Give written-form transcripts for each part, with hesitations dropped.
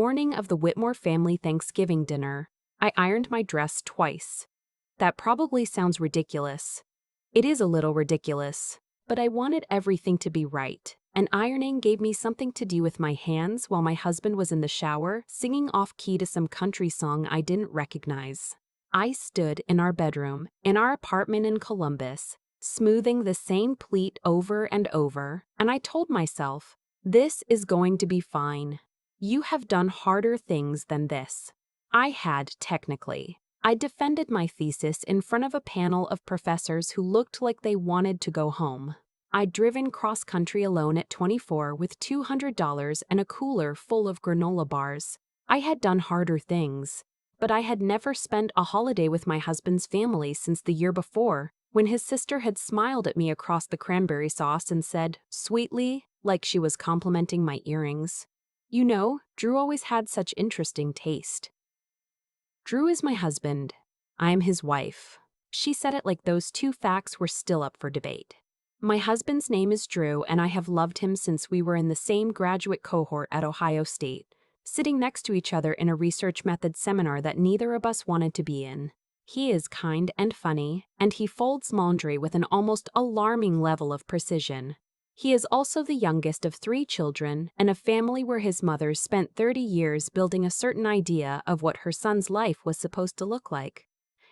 Morning of the Whitmore family Thanksgiving dinner, I ironed my dress twice. That probably sounds ridiculous. It is a little ridiculous, but I wanted everything to be right, and ironing gave me something to do with my hands while my husband was in the shower singing off-key to some country song I didn't recognize. I stood in our bedroom, in our apartment in Columbus, smoothing the same pleat over and over, and I told myself, this is going to be fine. You have done harder things than this. I had, technically. I defended my thesis in front of a panel of professors who looked like they wanted to go home. I'd driven cross-country alone at 24 with $200 and a cooler full of granola bars. I had done harder things, but I had never spent a holiday with my husband's family since the year before, when his sister had smiled at me across the cranberry sauce and said, sweetly, like she was complimenting my earrings, "You know, Drew always had such interesting taste." Drew is my husband. I am his wife. She said it like those two facts were still up for debate. My husband's name is Drew, and I have loved him since we were in the same graduate cohort at Ohio State, sitting next to each other in a research method seminar that neither of us wanted to be in. He is kind and funny, and he folds laundry with an almost alarming level of precision. He is also the youngest of 3 children and a family where his mother spent 30 years building a certain idea of what her son's life was supposed to look like.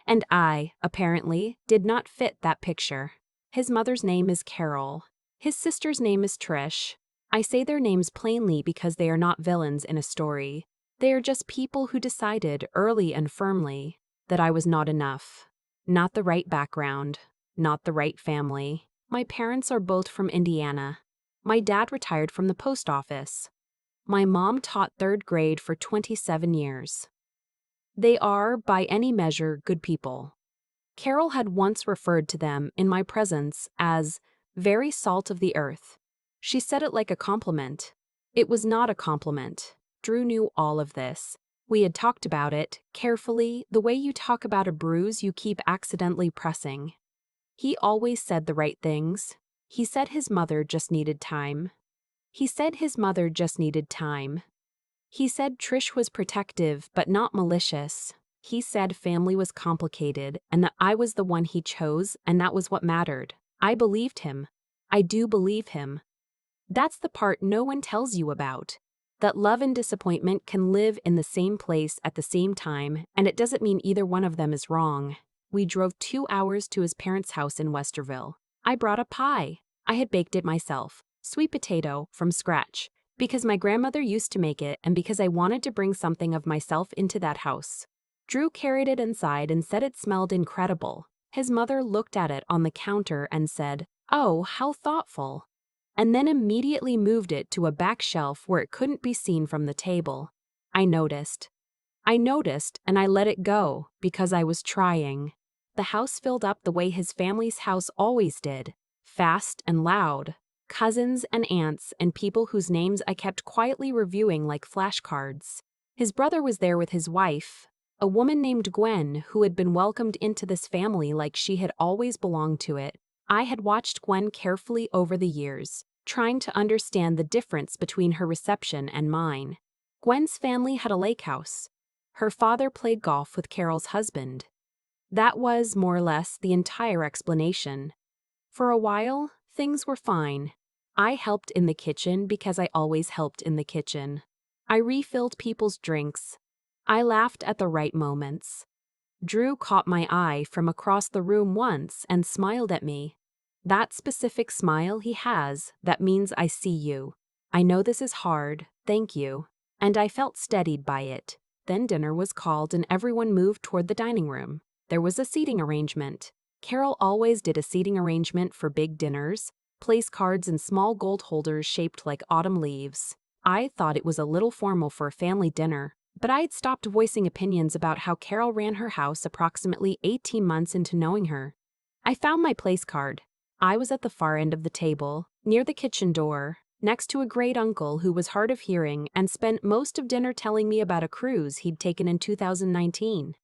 And I, apparently, did not fit that picture. His mother's name is Carol. His sister's name is Trish. I say their names plainly because they are not villains in a story. They are just people who decided, early and firmly, that I was not enough. Not the right background. Not the right family. My parents are both from Indiana. My dad retired from the post office. My mom taught 3rd grade for 27 years. They are, by any measure, good people. Carol had once referred to them, in my presence, as very salt of the earth. She said it like a compliment. It was not a compliment. Drew knew all of this. We had talked about it, carefully, the way you talk about a bruise you keep accidentally pressing. He always said the right things. He said his mother just needed time. He said his mother just needed time. He said Trish was protective but not malicious. He said family was complicated and that I was the one he chose and that was what mattered. I believed him. I do believe him. That's the part no one tells you about. That love and disappointment can live in the same place at the same time, and it doesn't mean either one of them is wrong. We drove 2 hours to his parents' house in Westerville. I brought a pie. I had baked it myself, sweet potato, from scratch, because my grandmother used to make it and because I wanted to bring something of myself into that house. Drew carried it inside and said it smelled incredible. His mother looked at it on the counter and said, "Oh, how thoughtful," and then immediately moved it to a back shelf where it couldn't be seen from the table. I noticed, and I let it go because I was trying. The house filled up the way his family's house always did, fast and loud. Cousins and aunts and people whose names I kept quietly reviewing like flashcards. His brother was there with his wife, a woman named Gwen who had been welcomed into this family like she had always belonged to it. I had watched Gwen carefully over the years, trying to understand the difference between her reception and mine. Gwen's family had a lake house. Her father played golf with Carol's husband. That was, more or less, the entire explanation. For a while, things were fine. I helped in the kitchen because I always helped in the kitchen. I refilled people's drinks. I laughed at the right moments. Drew caught my eye from across the room once and smiled at me. That specific smile he has that means I see you. I know this is hard, thank you. And I felt steadied by it. Then dinner was called and everyone moved toward the dining room. There was a seating arrangement. Carol always did a seating arrangement for big dinners, place cards and small gold holders shaped like autumn leaves. I thought it was a little formal for a family dinner, but I had stopped voicing opinions about how Carol ran her house approximately 18 months into knowing her. I found my place card. I was at the far end of the table, near the kitchen door, next to a great uncle who was hard of hearing and spent most of dinner telling me about a cruise he'd taken in 2019.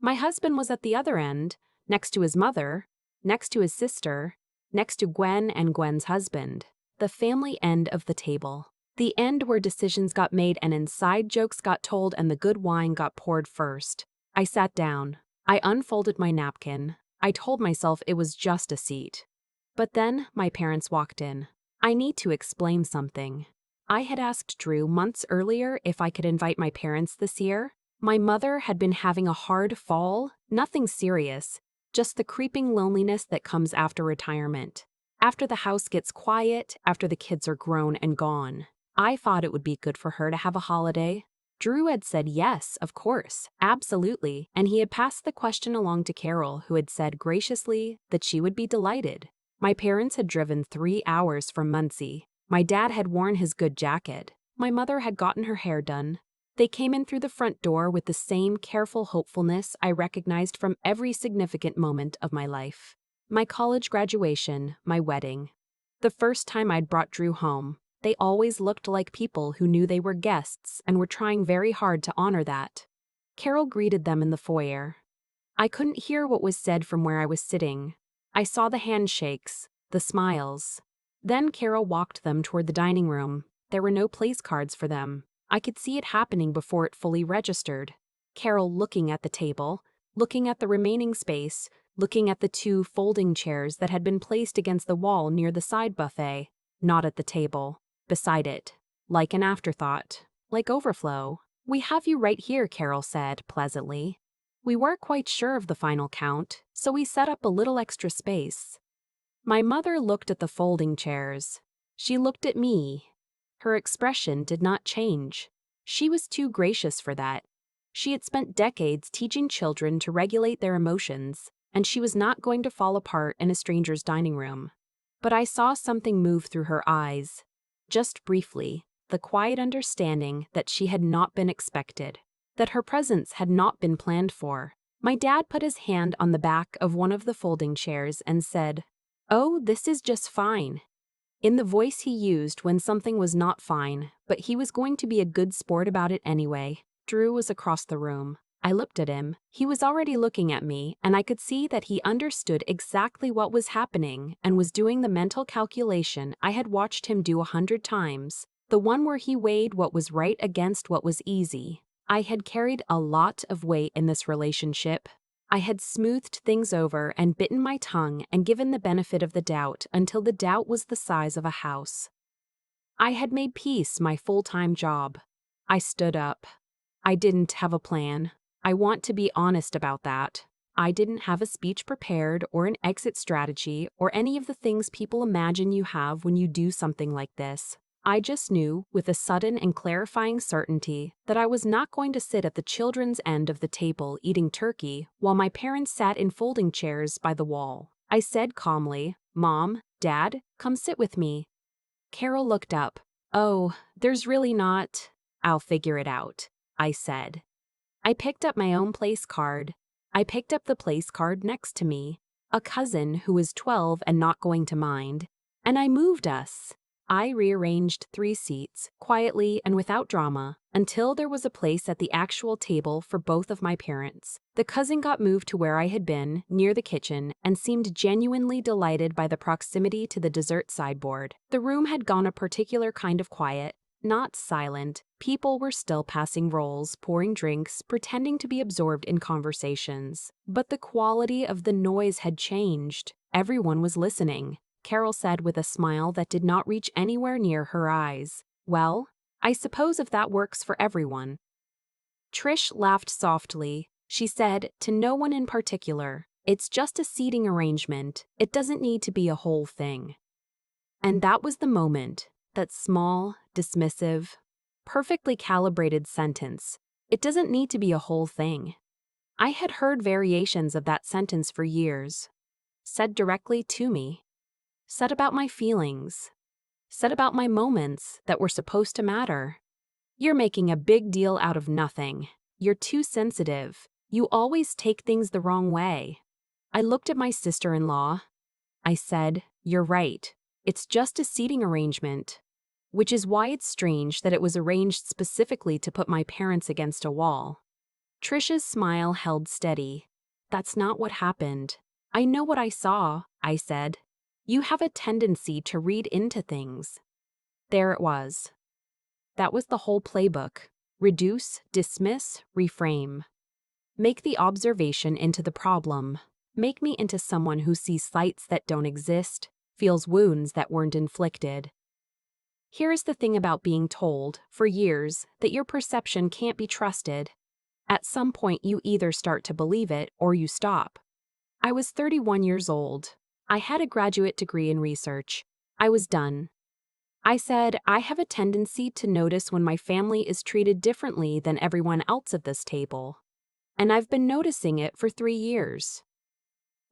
My husband was at the other end, next to his mother, next to his sister, next to Gwen and Gwen's husband, the family end of the table. The end where decisions got made and inside jokes got told and the good wine got poured first. I sat down. I unfolded my napkin. I told myself it was just a seat. But then my parents walked in. I need to explain something. I had asked Drew months earlier if I could invite my parents this year. My mother had been having a hard fall, nothing serious, just the creeping loneliness that comes after retirement. After the house gets quiet, after the kids are grown and gone. I thought it would be good for her to have a holiday. Drew had said yes, of course, absolutely, and he had passed the question along to Carol, who had said graciously that she would be delighted. My parents had driven 3 hours from Muncie. My dad had worn his good jacket. My mother had gotten her hair done. They came in through the front door with the same careful hopefulness I recognized from every significant moment of my life. My college graduation, my wedding. The first time I'd brought Drew home. They always looked like people who knew they were guests and were trying very hard to honor that. Carol greeted them in the foyer. I couldn't hear what was said from where I was sitting. I saw the handshakes, the smiles. Then Carol walked them toward the dining room. There were no place cards for them. I could see it happening before it fully registered. Carol looking at the table, looking at the remaining space, looking at the 2 folding chairs that had been placed against the wall near the side buffet, not at the table. Beside it, like an afterthought, like overflow. "We have you right here," Carol said pleasantly. We weren't quite sure of the final count, so we set up a little extra space. My mother looked at the folding chairs. She looked at me. Her expression did not change. She was too gracious for that. She had spent decades teaching children to regulate their emotions, and she was not going to fall apart in a stranger's dining room. But I saw something move through her eyes. Just briefly, the quiet understanding that she had not been expected, that her presence had not been planned for. My dad put his hand on the back of one of the folding chairs and said, "Oh, this is just fine," in the voice he used when something was not fine, but he was going to be a good sport about it anyway. Drew was across the room. I looked at him. He was already looking at me, and I could see that he understood exactly what was happening and was doing the mental calculation I had watched him do 100 times, the one where he weighed what was right against what was easy. I had carried a lot of weight in this relationship. I had smoothed things over and bitten my tongue and given the benefit of the doubt until the doubt was the size of a house. I had made peace my full-time job. I stood up. I didn't have a plan. I want to be honest about that. I didn't have a speech prepared or an exit strategy or any of the things people imagine you have when you do something like this. I just knew, with a sudden and clarifying certainty, that I was not going to sit at the children's end of the table eating turkey while my parents sat in folding chairs by the wall. I said calmly, "Mom, Dad, come sit with me." Carol looked up. "Oh, there's really not." "I'll figure it out," I said. I picked up my own place card. I picked up the place card next to me, a cousin who was 12 and not going to mind, and I moved us. I rearranged 3 seats, quietly and without drama, until there was a place at the actual table for both of my parents. The cousin got moved to where I had been, near the kitchen, and seemed genuinely delighted by the proximity to the dessert sideboard. The room had gone a particular kind of quiet, not silent. People were still passing rolls, pouring drinks, pretending to be absorbed in conversations. But the quality of the noise had changed. Everyone was listening. Carol said with a smile that did not reach anywhere near her eyes, "Well, I suppose if that works for everyone." Trish laughed softly. She said, to no one in particular, "It's just a seating arrangement. It doesn't need to be a whole thing." And that was the moment. That small, dismissive, perfectly calibrated sentence. It doesn't need to be a whole thing. I had heard variations of that sentence for years. Said directly to me. Said about my feelings. Said about my moments that were supposed to matter. "You're making a big deal out of nothing. You're too sensitive. You always take things the wrong way." I looked at my sister-in-law. I said, "You're right. It's just a seating arrangement." Which is why it's strange that it was arranged specifically to put my parents against a wall. Trish's smile held steady. "That's not what happened." "I know what I saw," I said. "You have a tendency to read into things." There it was. That was the whole playbook. Reduce, dismiss, reframe. Make the observation into the problem. Make me into someone who sees slights that don't exist, feels wounds that weren't inflicted. Here's the thing about being told, for years, that your perception can't be trusted. At some point you either start to believe it or you stop. I was 31 years old. I had a graduate degree in research. I was done. I said, I have a tendency to notice when my family is treated differently than everyone else at this table. And I've been noticing it for 3 years.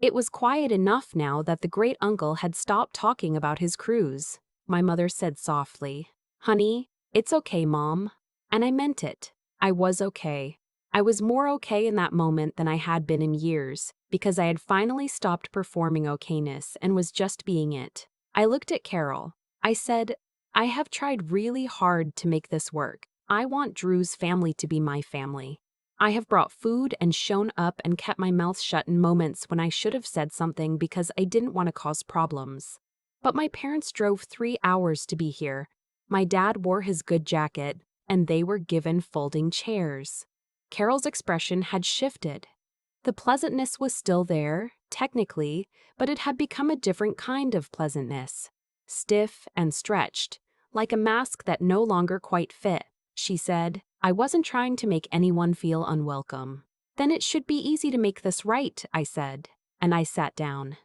It was quiet enough now that the great-uncle had stopped talking about his cruise. My mother said softly, "Honey, it's okay, Mom." And I meant it. I was okay. I was more okay in that moment than I had been in years, because I had finally stopped performing okayness and was just being it. I looked at Carol. I said, I have tried really hard to make this work. I want Drew's family to be my family. I have brought food and shown up and kept my mouth shut in moments when I should have said something because I didn't want to cause problems. But my parents drove 3 hours to be here. My dad wore his good jacket, and they were given folding chairs. Carol's expression had shifted. The pleasantness was still there, technically, but it had become a different kind of pleasantness. Stiff and stretched, like a mask that no longer quite fit. She said, I wasn't trying to make anyone feel unwelcome. Then it should be easy to make this right, I said, and I sat down.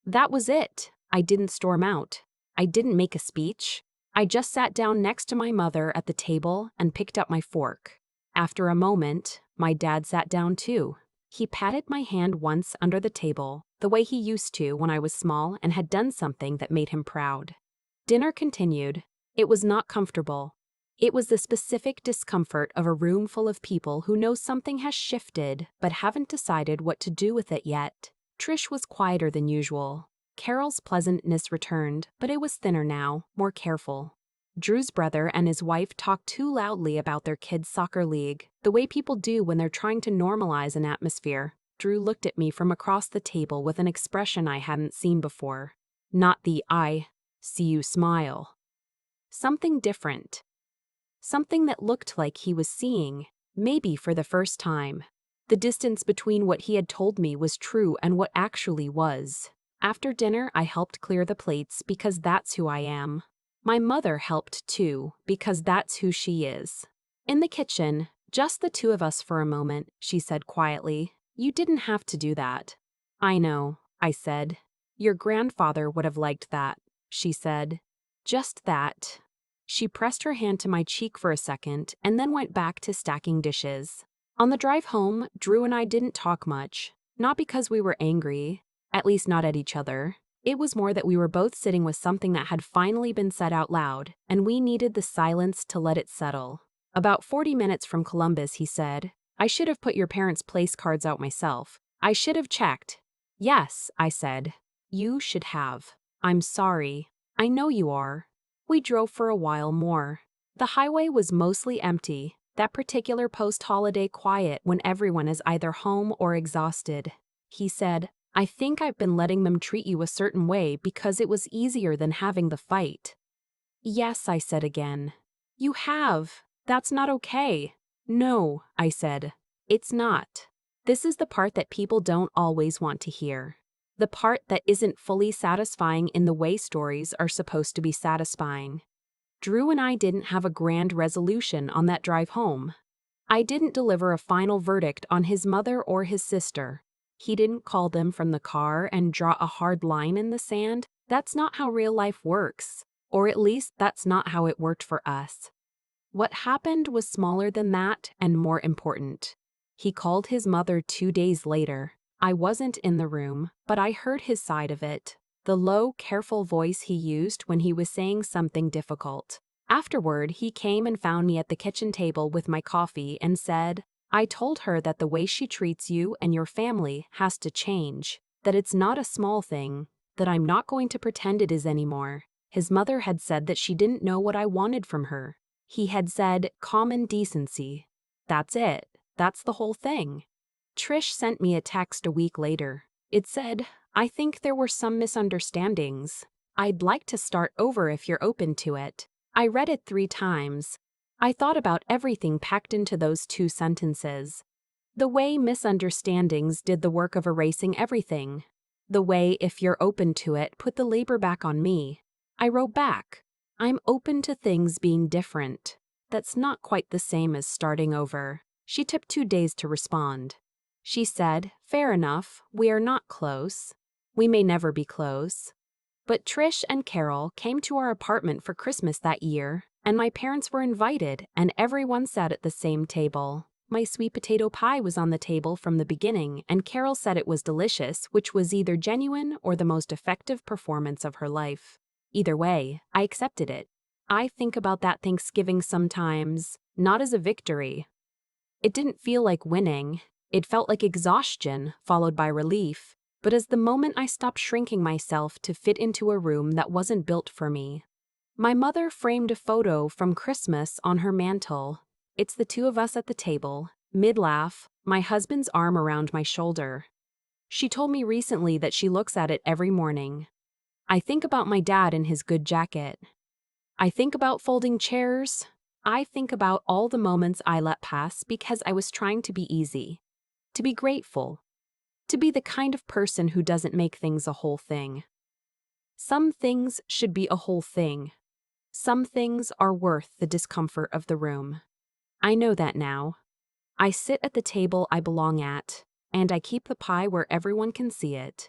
That was it. I didn't storm out. I didn't make a speech. I just sat down next to my mother at the table and picked up my fork. After a moment, my dad sat down too. He patted my hand once under the table, the way he used to when I was small and had done something that made him proud. Dinner continued. It was not comfortable. It was the specific discomfort of a room full of people who know something has shifted but haven't decided what to do with it yet. Trish was quieter than usual. Carol's pleasantness returned, but it was thinner now, more careful. Drew's brother and his wife talked too loudly about their kids' soccer league, the way people do when they're trying to normalize an atmosphere. Drew looked at me from across the table with an expression I hadn't seen before. Not the I see you smile. Something different. Something that looked like he was seeing, maybe for the first time. The distance between what he had told me was true and what actually was. After dinner, I helped clear the plates because that's who I am. My mother helped too, because that's who she is. In the kitchen, just the two of us for a moment, she said quietly, You didn't have to do that. I know, I said. Your grandfather would have liked that, she said. Just that. She pressed her hand to my cheek for a second and then went back to stacking dishes. On the drive home, Drew and I didn't talk much. Not because we were angry, at least not at each other. It was more that we were both sitting with something that had finally been said out loud, and we needed the silence to let it settle. About 40 minutes from Columbus, he said, I should have put your parents' place cards out myself. I should have checked. Yes, I said. You should have. I'm sorry. I know you are. We drove for a while more. The highway was mostly empty, that particular post-holiday quiet when everyone is either home or exhausted. He said, I think I've been letting them treat you a certain way because it was easier than having the fight. Yes, I said again. You have. That's not okay. No, I said. It's not. This is the part that people don't always want to hear. The part that isn't fully satisfying in the way stories are supposed to be satisfying. Drew and I didn't have a grand resolution on that drive home. I didn't deliver a final verdict on his mother or his sister. He didn't call them from the car and draw a hard line in the sand. That's not how real life works. Or at least that's not how it worked for us. What happened was smaller than that and more important. He called his mother 2 days later. I wasn't in the room, but I heard his side of it. The low, careful voice he used when he was saying something difficult. Afterward, he came and found me at the kitchen table with my coffee and said, I told her that the way she treats you and your family has to change, that it's not a small thing, that I'm not going to pretend it is anymore. His mother had said that she didn't know what I wanted from her. He had said, common decency. That's it. That's the whole thing. Trish sent me a text a week later. It said, I think there were some misunderstandings. I'd like to start over if you're open to it. I read it 3 times. I thought about everything packed into those 2 sentences. The way misunderstandings did the work of erasing everything. The way, if you're open to it, put the labor back on me. I wrote back, I'm open to things being different. That's not quite the same as starting over. She took 2 days to respond. She said, fair enough, we are not close. We may never be close. But Trish and Carol came to our apartment for Christmas that year, and my parents were invited, and everyone sat at the same table. My sweet potato pie was on the table from the beginning, and Carol said it was delicious, which was either genuine or the most effective performance of her life. Either way, I accepted it. I think about that Thanksgiving sometimes, not as a victory. It didn't feel like winning. It felt like exhaustion, followed by relief. But as the moment I stopped shrinking myself to fit into a room that wasn't built for me. My mother framed a photo from Christmas on her mantle. It's the 2 of us at the table, mid-laugh, my husband's arm around my shoulder. She told me recently that she looks at it every morning. I think about my dad in his good jacket. I think about folding chairs. I think about all the moments I let pass because I was trying to be easy, to be grateful, to be the kind of person who doesn't make things a whole thing. Some things should be a whole thing. Some things are worth the discomfort of the room. I know that now. I sit at the table I belong at, and I keep the pie where everyone can see it.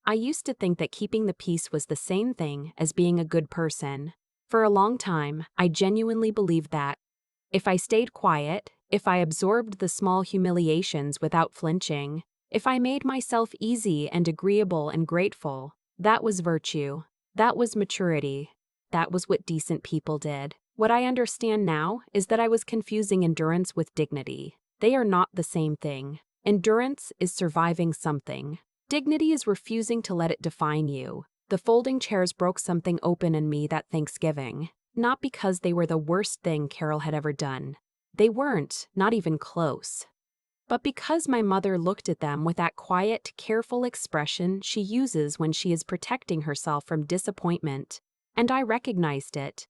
I used to think that keeping the peace was the same thing as being a good person. For a long time, I genuinely believed that. If I stayed quiet, if I absorbed the small humiliations without flinching, if I made myself easy and agreeable and grateful, that was virtue. That was maturity. That was what decent people did. What I understand now is that I was confusing endurance with dignity. They are not the same thing. Endurance is surviving something. Dignity is refusing to let it define you. The folding chairs broke something open in me that Thanksgiving. Not because they were the worst thing Carol had ever done. They weren't, not even close. But because my mother looked at them with that quiet, careful expression she uses when she is protecting herself from disappointment, and I recognized it.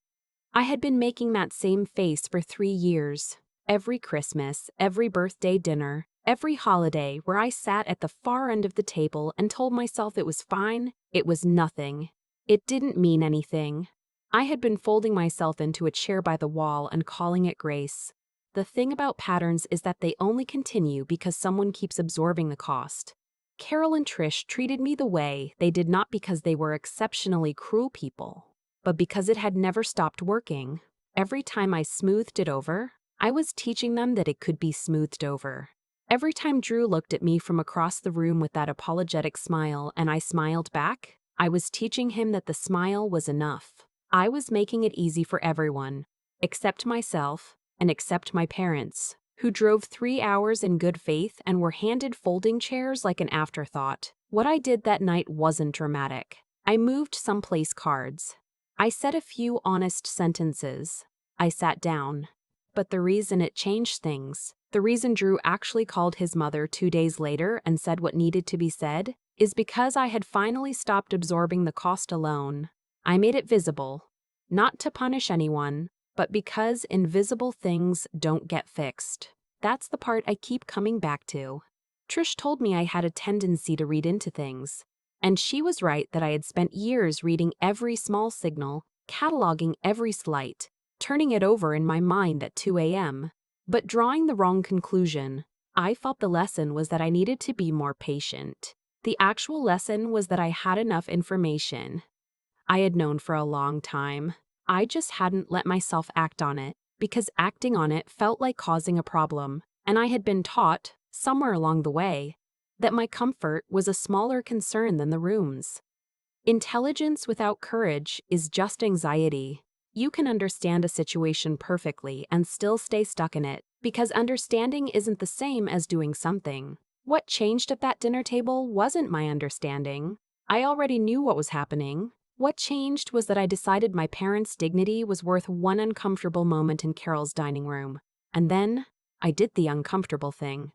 I had been making that same face for 3 years. Every Christmas, every birthday dinner, every holiday where I sat at the far end of the table and told myself it was fine, it was nothing. It didn't mean anything. I had been folding myself into a chair by the wall and calling it grace. The thing about patterns is that they only continue because someone keeps absorbing the cost. Carol and Trish treated me the way they did not because they were exceptionally cruel people, but because it had never stopped working. Every time I smoothed it over, I was teaching them that it could be smoothed over. Every time Drew looked at me from across the room with that apologetic smile and I smiled back, I was teaching him that the smile was enough. I was making it easy for everyone, except myself and except my parents, who drove 3 hours in good faith and were handed folding chairs like an afterthought. What I did that night wasn't dramatic. I moved some place cards. I said a few honest sentences. I sat down. But the reason it changed things, the reason Drew actually called his mother 2 days later and said what needed to be said, is because I had finally stopped absorbing the cost alone. I made it visible, not to punish anyone, but because invisible things don't get fixed. That's the part I keep coming back to. Trish told me I had a tendency to read into things. And she was right that I had spent years reading every small signal, cataloging every slight, turning it over in my mind at 2 a.m. But drawing the wrong conclusion. I felt the lesson was that I needed to be more patient. The actual lesson was that I had enough information. I had known for a long time. I just hadn't let myself act on it, because acting on it felt like causing a problem, and I had been taught, somewhere along the way, that my comfort was a smaller concern than the room's. Intelligence without courage is just anxiety. You can understand a situation perfectly and still stay stuck in it, because understanding isn't the same as doing something. What changed at that dinner table wasn't my understanding. I already knew what was happening. What changed was that I decided my parents' dignity was worth one uncomfortable moment in Carol's dining room. And then, I did the uncomfortable thing.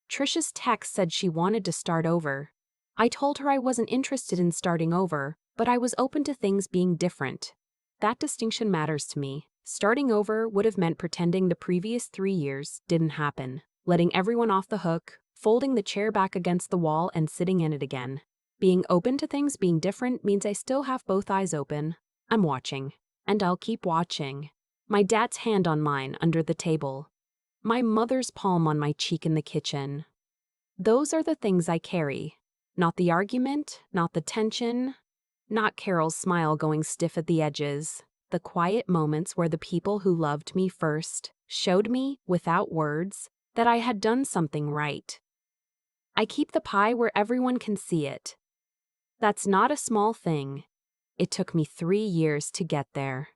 Trisha's text said she wanted to start over. I told her I wasn't interested in starting over, but I was open to things being different. That distinction matters to me. Starting over would have meant pretending the previous 3 years didn't happen, letting everyone off the hook, folding the chair back against the wall and sitting in it again. Being open to things being different means I still have both eyes open. I'm watching. And I'll keep watching. My dad's hand on mine under the table. My mother's palm on my cheek in the kitchen. Those are the things I carry. Not the argument, not the tension, not Carol's smile going stiff at the edges. The quiet moments where the people who loved me first showed me, without words, that I had done something right. I keep the pie where everyone can see it. That's not a small thing. It took me 3 years to get there.